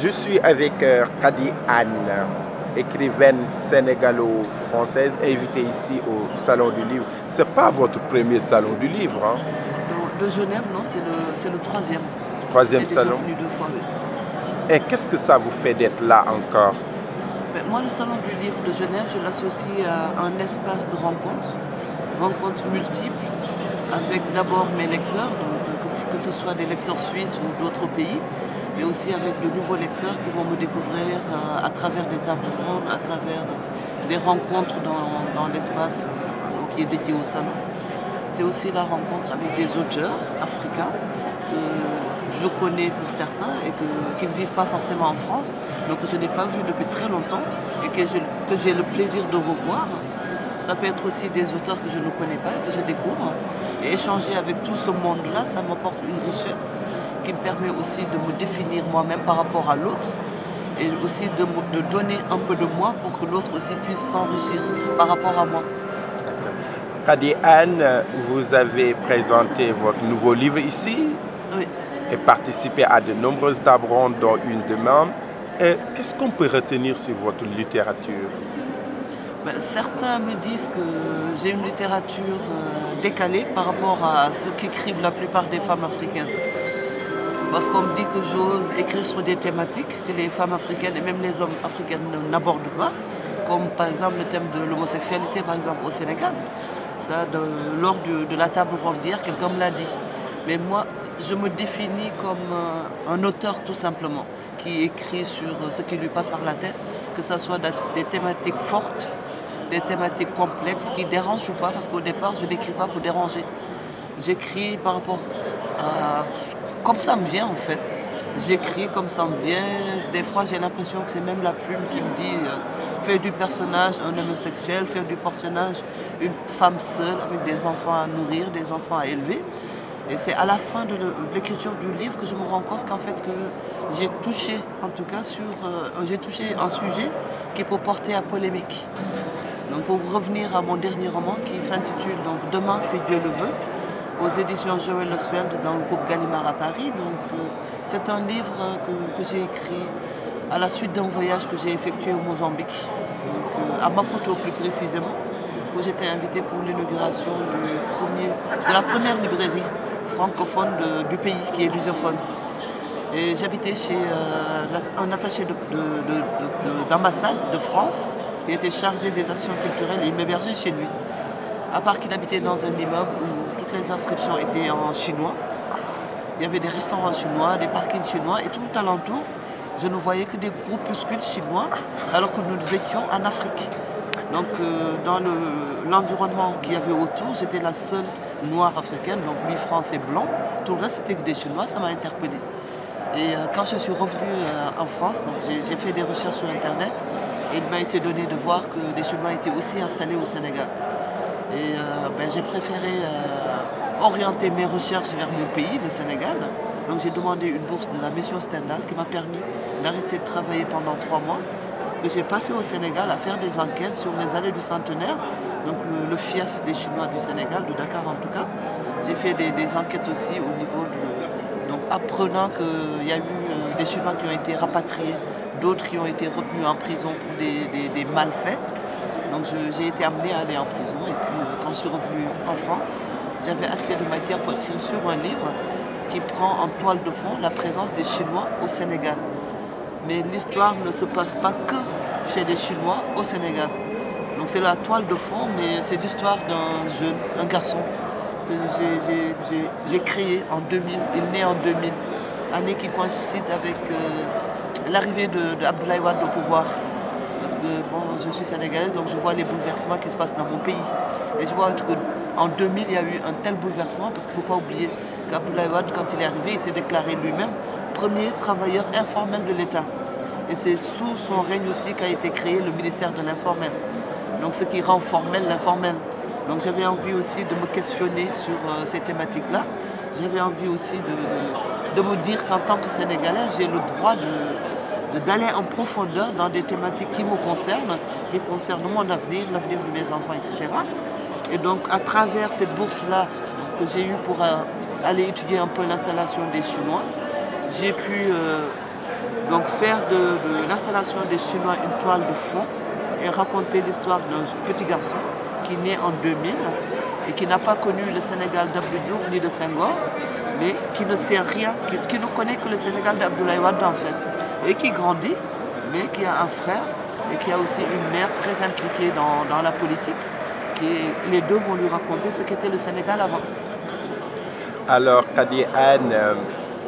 Je suis avec Khady Anne, écrivaine sénégalo-française, invitée ici au Salon du Livre. Ce n'est pas votre premier Salon du Livre, hein? De Genève, non, c'est le troisième. Troisième salon. Déjà venu 2 fois, oui. Et qu'est-ce que ça vous fait d'être là encore? Ben, moi, le Salon du Livre de Genève, je l'associe à un espace de rencontres multiples, avec d'abord mes lecteurs, donc que ce soit des lecteurs suisses ou d'autres pays, mais aussi avec de nouveaux lecteurs qui vont me découvrir à travers des tables rondes, à travers des rencontres dans l'espace qui est dédié au salon. C'est aussi la rencontre avec des auteurs africains que je connais pour certains et qui ne vivent pas forcément en France, donc que je n'ai pas vu depuis très longtemps et que j'ai le plaisir de revoir. Ça peut être aussi des auteurs que je ne connais pas et que je découvre. Et échanger avec tout ce monde-là, ça m'apporte une richesse qui me permet aussi de me définir moi-même par rapport à l'autre et aussi de donner un peu de moi pour que l'autre aussi puisse s'enrichir par rapport à moi. Khady Anne, vous avez présenté votre nouveau livre ici, Oui. Et participé à de nombreuses tables rondes, dont une demain. Qu'est-ce qu'on peut retenir sur votre littérature? Ben, certains me disent que j'ai une littérature décalée par rapport à ce qu'écrivent la plupart des femmes africaines. Parce qu'on me dit que j'ose écrire sur des thématiques que les femmes africaines et même les hommes africains n'abordent pas, comme par exemple le thème de l'homosexualité par exemple au Sénégal. Ça, lors de la table ronde d'hier, quelqu'un me l'a dit. Mais moi, je me définis comme un auteur tout simplement, qui écrit sur ce qui lui passe par la tête, que ce soit des thématiques fortes, des thématiques complexes, qui dérangent ou pas, parce qu'au départ, je n'écris pas pour déranger. J'écris par rapport à comme ça me vient en fait. J'écris comme ça me vient. Des fois, j'ai l'impression que c'est même la plume qui me dit faire du personnage un homosexuel, faire du personnage une femme seule avec des enfants à nourrir, des enfants à élever. Et c'est à la fin de l'écriture du livre que je me rends compte qu'en fait que j'ai touché, en tout cas j'ai touché un sujet qui peut porter à polémique. Donc pour revenir à mon dernier roman qui s'intitule donc Demain si Dieu le veut, aux éditions Joël Losfeld dans le groupe Gallimard à Paris. Donc c'est un livre que j'ai écrit à la suite d'un voyage que j'ai effectué au Mozambique, donc, à Maputo plus précisément, où j'étais invitée pour l'inauguration de la première librairie francophone du pays, qui est lusophone. Et j'habitais chez un attaché d'ambassade de France. Il était chargé des actions culturelles et il m'hébergeait chez lui. À part qu'il habitait dans un immeuble où toutes les inscriptions étaient en chinois. Il y avait des restaurants chinois, des parkings chinois et tout alentour, je ne voyais que des groupuscules chinois alors que nous étions en Afrique. Donc dans l'environnement qu'il y avait autour, j'étais la seule noire africaine, donc mi-français blanc. Tout le reste c'était que des Chinois, ça m'a interpellée. Et quand je suis revenue en France, j'ai fait des recherches sur internet et il m'a été donné de voir que des Chinois étaient aussi installés au Sénégal. Et j'ai préféré orienter mes recherches vers mon pays, le Sénégal. Donc j'ai demandé une bourse de la mission Stendhal qui m'a permis d'arrêter de travailler pendant 3 mois. Et j'ai passé au Sénégal à faire des enquêtes sur les allées du centenaire, donc le fief des Chinois du Sénégal, de Dakar en tout cas. J'ai fait des enquêtes aussi au niveau donc apprenant qu'il y a eu des Chinois qui ont été rapatriés, d'autres qui ont été retenus en prison pour des malfaits. Donc j'ai été amenée à aller en prison et puis quand je suis revenue en France, j'avais assez de matière pour écrire sur un livre qui prend en toile de fond la présence des Chinois au Sénégal. Mais l'histoire ne se passe pas que chez les Chinois au Sénégal. Donc c'est la toile de fond, mais c'est l'histoire d'un jeune, un garçon que j'ai créé en 2000, il est né en 2000, année qui coïncide avec l'arrivée d'Abdoulaye Wade au pouvoir. Parce que bon, je suis sénégalaise, donc je vois les bouleversements qui se passent dans mon pays. Et je vois qu'en 2000, il y a eu un tel bouleversement, parce qu'il ne faut pas oublier qu'Abdoulaye Wade, quand il est arrivé, il s'est déclaré lui-même premier travailleur informel de l'État. Et c'est sous son règne aussi qu'a été créé le ministère de l'Informel. Donc ce qui rend formel l'informel. Donc j'avais envie aussi de me questionner sur ces thématiques-là. J'avais envie aussi de me dire qu'en tant que Sénégalaise, j'ai le droit d'aller en profondeur dans des thématiques qui me concernent, qui concernent mon avenir, l'avenir de mes enfants, etc. Et donc à travers cette bourse-là que j'ai eue pour aller étudier un peu l'installation des Chinois, j'ai pu Donc faire de l'installation des Chinois une toile de fond et raconter l'histoire d'un petit garçon qui naît en 2000 et qui n'a pas connu le Sénégal d'Abdou Diouf ni de Senghor, mais qui ne sait rien, qui ne connaît que le Sénégal d'Abdoulaye Wade en fait, et qui grandit, mais qui a un frère et qui a aussi une mère très impliquée dans la politique. Les deux vont lui raconter ce qu'était le Sénégal avant. Alors, Kadi Anne,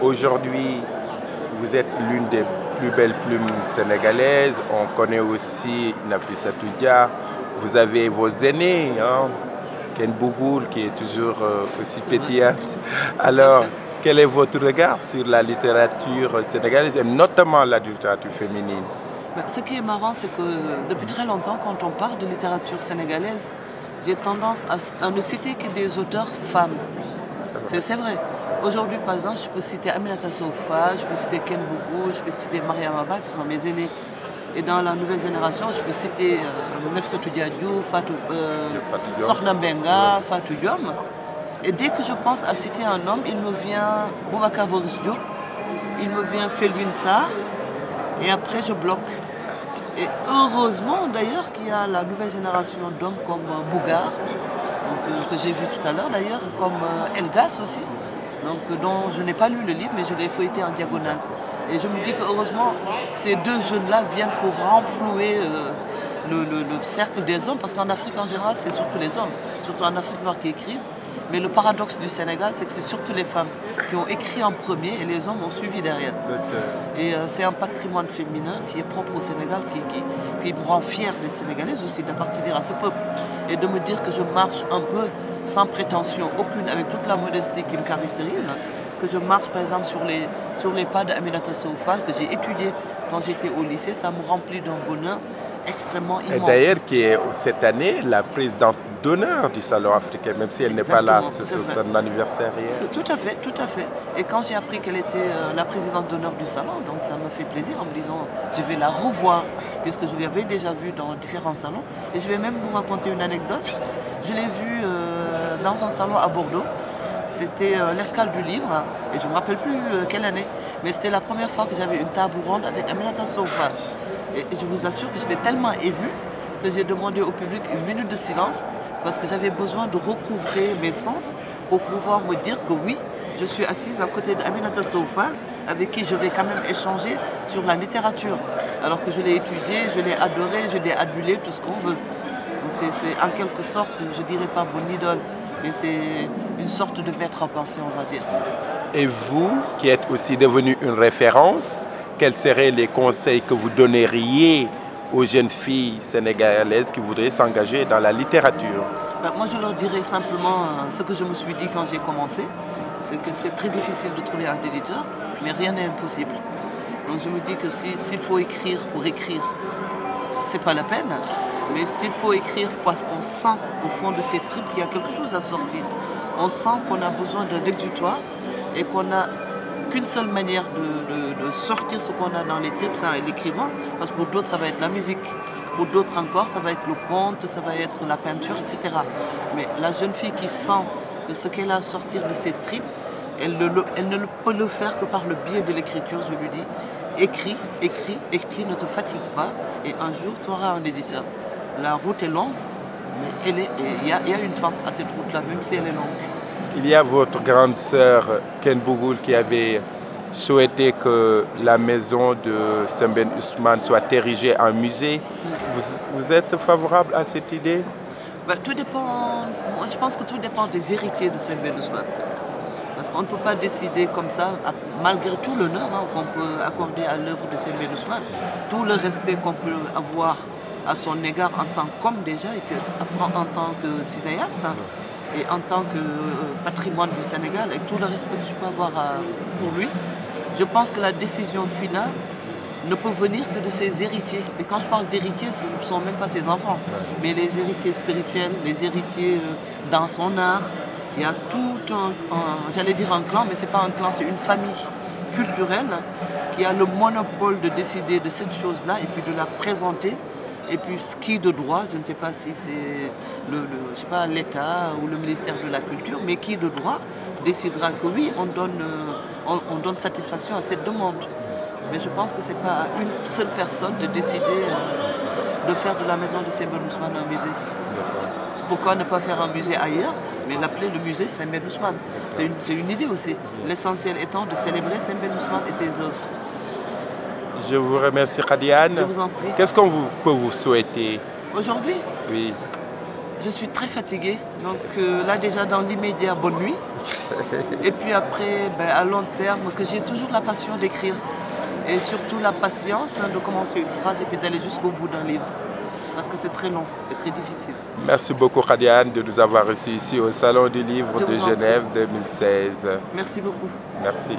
aujourd'hui, vous êtes l'une des plus belles plumes sénégalaises. On connaît aussi Nafissatou Dia. Vous avez vos aînés, hein, Ken Bougoul, qui est toujours aussi pétillante. Alors, quel est votre regard sur la littérature sénégalaise et notamment la littérature féminine? Ce qui est marrant, c'est que depuis très longtemps, quand on parle de littérature sénégalaise, j'ai tendance à ne citer que des auteurs femmes. C'est vrai. Aujourd'hui, par exemple, je peux citer Aminata Sofa, je peux citer Ken Bougoul, je peux citer Mariam Abba, qui sont mes aînés. Et dans la nouvelle génération, je peux citer Nafissatou Dia Diouf, Sokhna Mbengue, Fatou Diom. Et dès que je pense à citer un homme, il me vient Boubacar Boris Diop, il me vient Felwine Sarr, et après je bloque. Et heureusement d'ailleurs qu'il y a la nouvelle génération d'hommes comme Bougar, que j'ai vu tout à l'heure d'ailleurs, comme Elgas aussi, donc, dont je n'ai pas lu le livre mais je l'ai feuilleté en diagonale. Et je me dis que heureusement ces deux jeunes-là viennent pour renflouer le cercle des hommes, parce qu'en Afrique en général c'est surtout les hommes, surtout en Afrique noire qui écrivent. Mais le paradoxe du Sénégal, c'est que c'est surtout les femmes qui ont écrit en premier et les hommes ont suivi derrière. Et c'est un patrimoine féminin qui est propre au Sénégal, qui me rend fière d'être sénégalaise aussi, d'appartenir à ce peuple. Et de me dire que je marche un peu sans prétention aucune, avec toute la modestie qui me caractérise, que je marche par exemple sur les pas d'Aminatou Soufal, que j'ai étudié quand j'étais au lycée, ça me remplit d'un bonheur extrêmement immense. Et d'ailleurs, qui est cette année la présidente d'honneur du Salon africain, même si elle n'est pas là, c'est son anniversaire hier. Tout à fait, tout à fait. Et quand j'ai appris qu'elle était la présidente d'honneur du Salon, donc ça me fait plaisir en me disant, je vais la revoir, puisque je l'avais déjà vue dans différents salons. Et je vais même vous raconter une anecdote. Je l'ai vue dans un salon à Bordeaux. C'était l'escale du livre, et je ne me rappelle plus quelle année, mais c'était la première fois que j'avais une table ronde avec Aminata Sofa. Et je vous assure que j'étais tellement émue que j'ai demandé au public une minute de silence, parce que j'avais besoin de recouvrer mes sens pour pouvoir me dire que oui, je suis assise à côté d'Aminatou Sofa, avec qui je vais quand même échanger sur la littérature. Alors que je l'ai étudiée, je l'ai adorée, je l'ai adulée, tout ce qu'on veut. Donc c'est en quelque sorte, je ne dirais pas mon idole, mais c'est une sorte de maître à penser, on va dire. Et vous, qui êtes aussi devenu une référence, quels seraient les conseils que vous donneriez aux jeunes filles sénégalaises qui voudraient s'engager dans la littérature? Moi, je leur dirais simplement ce que je me suis dit quand j'ai commencé, c'est que c'est très difficile de trouver un éditeur, mais rien n'est impossible. Donc je me dis que s'il faut écrire pour écrire, c'est pas la peine. Mais s'il faut écrire parce qu'on sent au fond de ses tripes qu'il y a quelque chose à sortir, on sent qu'on a besoin d'un exutoire et qu'on n'a qu'une seule manière de sortir ce qu'on a dans les tripes, c'est l'écrivain, parce que pour d'autres ça va être la musique, pour d'autres encore ça va être le conte, ça va être la peinture, etc. Mais la jeune fille qui sent que ce qu'elle a à sortir de ses tripes, elle ne peut le faire que par le biais de l'écriture, je lui dis, écris, écris, écris, ne te fatigue pas, et un jour tu auras un éditeur. La route est longue, mais il y a une fin à cette route-là, même si elle est longue. Il y a votre grande sœur, Ken Bougoul, qui avait souhaité que la maison de Sembène Ousmane soit érigée en musée. Vous êtes favorable à cette idée? Tout dépend, je pense que tout dépend des héritiers de Sembène Ousmane. Parce qu'on ne peut pas décider comme ça, malgré tout l'honneur qu'on peut accorder à l'œuvre de Sembène Ousmane, tout le respect qu'on peut avoir à son égard en tant qu'homme déjà, et puis après en tant que cinéaste, et en tant que patrimoine du Sénégal, et tout le respect que je peux avoir pour lui. Je pense que la décision finale ne peut venir que de ses héritiers. Et quand je parle d'héritiers, ce ne sont même pas ses enfants, mais les héritiers spirituels, les héritiers dans son art. Il y a tout j'allais dire un clan, mais ce n'est pas un clan, c'est une famille culturelle qui a le monopole de décider de cette chose-là et puis de la présenter. Et puis ce qui de droit, je ne sais pas si c'est l'État ou le ministère de la Culture, mais qui de droit décidera que oui, on donne satisfaction à cette demande. Mais je pense que ce n'est pas à une seule personne de décider de faire de la maison de Sembène Ousmane un musée. Pourquoi ne pas faire un musée ailleurs, mais l'appeler le musée Sembène Ousmane? C'est une idée aussi. L'essentiel étant de célébrer Sembène Ousmane et ses œuvres. Je vous remercie, Khady-Anne. Je vous en prie. Qu'est-ce qu'on peut vous souhaiter? Aujourd'hui, oui. Je suis très fatiguée. Donc là déjà dans l'immédiat, bonne nuit. Et puis après, à long terme, que j'ai toujours la passion d'écrire. Et surtout la patience de commencer une phrase et puis d'aller jusqu'au bout d'un livre. Parce que c'est très long et très difficile. Merci beaucoup, Khady-Anne, de nous avoir reçus ici au Salon du Livre de Genève 2016. Merci beaucoup. Merci.